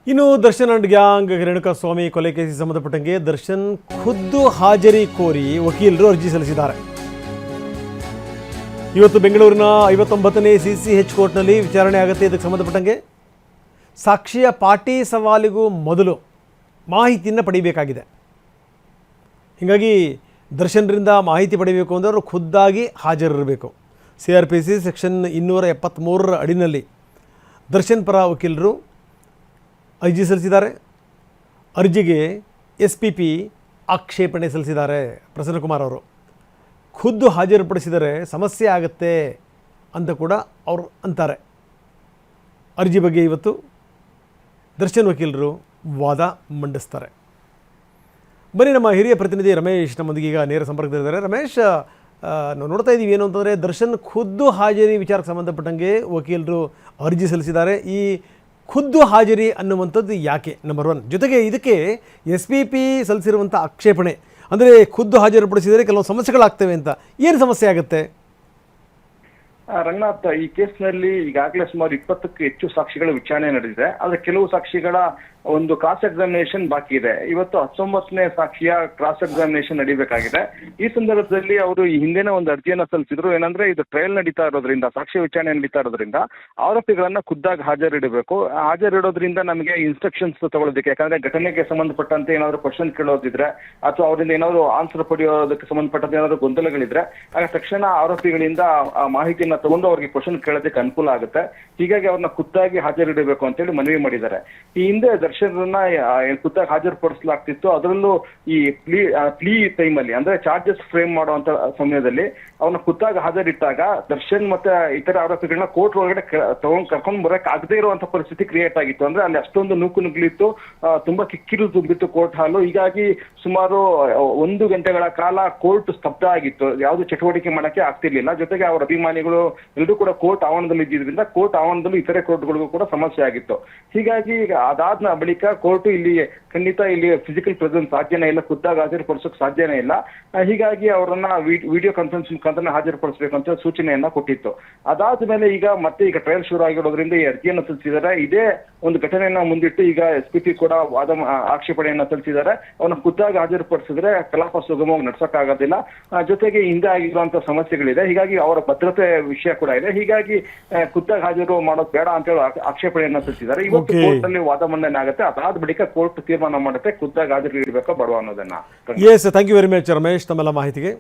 ಇನ್ನು Darshan and gang Renukaswamy ಕೊಲೆ ಕೇಸಿಗೆ ಸಂಬಂಧಪಟ್ಟಂಗೆ ದರ್ಶನ್ ಖುದ್ದು ಹಾಜರಿ ಕೋರಿ ವಕೀಲರು ಅರ್ಜಿ ಸಲ್ಲಿಸಿದ್ದಾರೆ. ಇವತ್ತು ಬೆಂಗಳೂರಿನ 59ನೇ CCH ಕೋರ್ಟ್ನಲ್ಲಿ ವಿಚಾರಣೆ ಆಗುತ್ತೆ. ಇದಕ್ಕೆ ಸಂಬಂಧಪಟ್ಟಂಗೆ ಸಾಕ್ಷಿಯ ಪಾಟಿ ಸವಾಲಿಗೂ ಮೊದಲು ಮಾಹಿತಿಯನ್ನು ಪಡೆಯಬೇಕಾಗಿದೆ. ಹೀಗಾಗಿ ದರ್ಶನ್ರಿಂದ ಮಾಹಿತಿ ಪಡೆಯಬೇಕು ಅಂದರೆ ಅವರು ಖುದ್ದಾಗಿ ಹಾಜರಿರಬೇಕು. CRPC ಸೆಕ್ಷನ್ 273 ಅಡಿನಲ್ಲಿ ದರ್ಶನ್ ಪರ ವಕೀಲರು ಅರ್ಜಿ ಸಲ್ಲಿಸಿದ್ದಾರೆ. ಅರ್ಜಿಗೆ SPP ಆಕ್ಷೇಪಣೆ ಸಲ್ಲಿಸಿದ್ದಾರೆ. ಪ್ರಸನ್ನಕುಮಾರ್ ಅವರು ಖುದ್ದು ಹಾಜರುಪಡಿಸಿದರೆ ಸಮಸ್ಯೆ ಆಗುತ್ತೆ ಅಂತ ಕೂಡ ಅವರು ಅಂತಾರೆ. ಅರ್ಜಿ ಬಗ್ಗೆ ಇವತ್ತು ದರ್ಶನ್ ವಕೀಲರು ವಾದ ಮಂಡಿಸ್ತಾರೆ. ಬನ್ನಿ, ನಮ್ಮ ಹಿರಿಯ ಪ್ರತಿನಿಧಿ ರಮೇಶ್ ನಮ್ಮೊಂದಿಗೆ ಈಗ ನೇರ ಸಂಪರ್ಕದಲ್ಲಿದ್ದಾರೆ. ರಮೇಶ್, ನಾವು ನೋಡ್ತಾ ಇದ್ದೀವಿ ಏನು ಅಂತಂದರೆ ದರ್ಶನ್ ಖುದ್ದು ಹಾಜರಿ ವಿಚಾರಕ್ಕೆ ಸಂಬಂಧಪಟ್ಟಂಗೆ ವಕೀಲರು ಅರ್ಜಿ ಸಲ್ಲಿಸಿದ್ದಾರೆ. ಈ ಖುದ್ದು ಹಾಜರಿ ಅನ್ನುವಂಥದ್ದು ಯಾಕೆ, ನಂಬರ್ 1. ಜೊತೆಗೆ ಇದಕ್ಕೆ SPP ಸಲ್ಲಿಸಿರುವಂಥ ಆಕ್ಷೇಪಣೆ ಅಂದರೆ ಖುದ್ದು ಹಾಜರುಪಡಿಸಿದರೆ ಕೆಲವು ಸಮಸ್ಯೆಗಳಾಗ್ತವೆ ಅಂತ. ಏನು ಸಮಸ್ಯೆ ಆಗುತ್ತೆ? ರಂಗನಾಥ್, ಈ ಕೇಸ್ನಲ್ಲಿ ಈಗಾಗಲೇ ಸುಮಾರು 20ಕ್ಕೂ ಹೆಚ್ಚು ಸಾಕ್ಷಿಗಳ ವಿಚಾರಣೆ ನಡೆದಿದೆ. ಆದರೆ ಕೆಲವು ಸಾಕ್ಷಿಗಳ ಒಂದು ಕ್ರಾಸ್ ಎಕ್ಸಾಮಿನೇಷನ್ ಬಾಕಿ ಇದೆ. ಇವತ್ತು 19ನೇ ಸಾಕ್ಷಿಯ ಕ್ರಾಸ್ ಎಕ್ಸಾಮಿನೇಷನ್ ನಡೀಬೇಕಾಗಿದೆ. ಈ ಸಂದರ್ಭದಲ್ಲಿ ಅವರು ಈ ಹಿಂದೆನೇ ಒಂದು ಅರ್ಜಿಯನ್ನ ಸಲ್ಲಿಸಿದ್ರು. ಏನಂದ್ರೆ ಇದು ಟ್ರಯಲ್ ನಡೀತಾ ಇರೋದ್ರಿಂದ, ಸಾಕ್ಷಿ ವಿಚಾರಣೆ ನಡೀತಾ ಇರೋದ್ರಿಂದ ಆರೋಪಿಗಳನ್ನ ಖುದ್ದಾಗಿ ಹಾಜರಿಡಬೇಕು. ಹಾಜರಿಡೋದ್ರಿಂದ ನಮಗೆ ಇನ್ಸ್ಟ್ರಕ್ಷನ್ಸ್ ತಗೊಳ್ಳೋದಕ್ಕೆ, ಯಾಕಂದ್ರೆ ಘಟನೆಗೆ ಸಂಬಂಧಪಟ್ಟಂತೆ ಏನಾದ್ರು ಕ್ವಶನ್ ಕೇಳೋದಿದ್ರೆ ಅಥವಾ ಅವರಿಂದ ಏನಾದ್ರು ಆನ್ಸರ್ ಪಡೆಯೋದಕ್ಕೆ ಸಂಬಂಧಪಟ್ಟಂತೆ ಏನಾದ್ರು ಗೊಂದಲಗಳಿದ್ರೆ ಆಗ ತಕ್ಷಣ ಆರೋಪಿಗಳಿಂದ ಆ ಮಾಹಿತಿಯನ್ನ ತಗೊಂಡು ಅವ್ರಿಗೆ ಕ್ವಶನ್ ಕೇಳೋದಕ್ಕೆ ಅನುಕೂಲ ಆಗುತ್ತೆ. ಹೀಗಾಗಿ ಅವ್ರನ್ನ ಖುದ್ದಾಗಿ ಹಾಜರಿಡಬೇಕು ಅಂತೇಳಿ ಮನವಿ ಮಾಡಿದ್ದಾರೆ. ಈ ಹಿಂದೆ ದರ್ಶನ್ರನ್ನ ಖುದ್ದಾಗಿ ಹಾಜರುಪಡಿಸಲಾಗ್ತಿತ್ತು. ಅದರಲ್ಲೂ ಈ ಪ್ಲೀ ಟೈಮಲ್ಲಿ ಅಂದ್ರೆ ಚಾರ್ಜಸ್ ಫ್ರೇಮ್ ಮಾಡುವಂತ ಸಮಯದಲ್ಲಿ ಅವ್ರನ್ನ ಖುದ್ದಾಗಿ ಹಾಜರಿಟ್ಟಾಗ ದರ್ಶನ್ ಮತ್ತೆ ಇತರ ಆರೋಪಿಗಳನ್ನ ಕೋರ್ಟ್ ಒಳಗಡೆ ಕರ್ಕೊಂಡು ಬರಕ್ ಆಗದೆ ಇರುವಂತ ಪರಿಸ್ಥಿತಿ ಕ್ರಿಯೇಟ್ ಆಗಿತ್ತು. ಅಂದ್ರೆ ಅಲ್ಲಿ ಅಷ್ಟೊಂದು ನೂಕು ನುಗ್ಲಿತ್ತು, ತುಂಬಾ ಕಿಕ್ಕಿರು ತುಂಬಿತ್ತು ಕೋರ್ಟ್ ಹಾಲು. ಹೀಗಾಗಿ ಸುಮಾರು 1 ಗಂಟೆಗಳ ಕಾಲ ಕೋರ್ಟ್ ಸ್ತಬ್ಧ ಆಗಿತ್ತು. ಯಾವ್ದು ಚಟುವಟಿಕೆ ಮಾಡಕ್ಕೆ ಆಗ್ತಿರ್ಲಿಲ್ಲ. ಜೊತೆಗೆ ಅವರ ಅಭಿಮಾನಿಗಳು ಎಲ್ಲರೂ ಕೂಡ ಕೋರ್ಟ್ ಆವರಣದಲ್ಲಿ ಇದ್ದಿದ್ರಿಂದ ಕೋರ್ಟ್ ಆವರಣದಲ್ಲೂ ಇತರೆ ಕೋರ್ಟ್ಗಳಿಗೂ ಕೂಡ ಸಮಸ್ಯೆ ಆಗಿತ್ತು. ಹೀಗಾಗಿ ಅದಾದ ಬಳಿಕ ಕೋರ್ಟ್ ಇಲ್ಲಿ ಖಂಡಿತ ಇಲ್ಲಿ ಫಿಸಿಕಲ್ ಪ್ರೆಸೆನ್ಸ್ ಸಾಧ್ಯನೇ ಇಲ್ಲ, ಖುದ್ದಾಗಿ ಹಾಜರುಪಡಿಸೋಕೆ ಸಾಧ್ಯನೇ ಇಲ್ಲ. ಹೀಗಾಗಿ ಅವರನ್ನ ವಿಡಿಯೋ ಕಾನ್ಫರೆನ್ಸ್ ಮುಖಾಂತರ ಹಾಜರುಪಡಿಸಬೇಕು ಅಂತ ಸೂಚನೆಯನ್ನ ಕೊಟ್ಟಿತ್ತು. ಅದಾದ ಮೇಲೆ ಈಗ ಟ್ರಯಲ್ ಶುರು ಆಗಿರೋದ್ರಿಂದ ಈ ಅರ್ಜಿಯನ್ನು ಸಲ್ಲಿಸಿದ್ದಾರೆ. ಇದೇ ಒಂದು ಘಟನೆಯನ್ನ ಮುಂದಿಟ್ಟು ಈಗ SPP ಕೂಡ ಆಕ್ಷೇಪಣೆಯನ್ನ ಸಲ್ಲಿಸಿದ್ದಾರೆ. ಅವನ್ನ ಖುದ್ದಾಗಿ ಹಾಜರುಪಡಿಸಿದ್ರೆ ಕಲಾಪ ಸುಗಮವಾಗಿ ನಡ್ಸೋಕ್ಕಾಗೋದಿಲ್ಲ. ಜೊತೆಗೆ ಹಿಂದೆ ಆಗಿರುವಂತಹ ಸಮಸ್ಯೆಗಳಿದೆ. ಹೀಗಾಗಿ ಅವರ ಭದ್ರತೆ ವಿಷಯ ಕೂಡ ಇದೆ. ಹೀಗಾಗಿ ಖುದ್ದಾಗಿ ಹಾಜರು ಮಾಡೋದು ಬೇಡ ಅಂತ ಹೇಳಿ ಆಕ್ಷೇಪಣೆಯನ್ನ ಸಲ್ಲಿಸಿದ್ದಾರೆ. ಇವತ್ತು ಕೋರ್ಟ್ ನಲ್ಲಿ ವಾದ ಮಂಡನೆ ಆಗುತ್ತೆ. ಅದಾದ ಬಳಿಕ ಕೋರ್ಟ್ ತೀರ್ಮಾನ ಮಾಡುತ್ತೆ ಖುದ್ದಾಗಿ ಹಾಜರು ಇಡಬೇಕೋ ಬೇಡವಾ ಅನ್ನೋದನ್ನ. Yes, thank you very much Ramesh ತಮ್ಮೆಲ್ಲ ಮಾಹಿತಿಗೆ.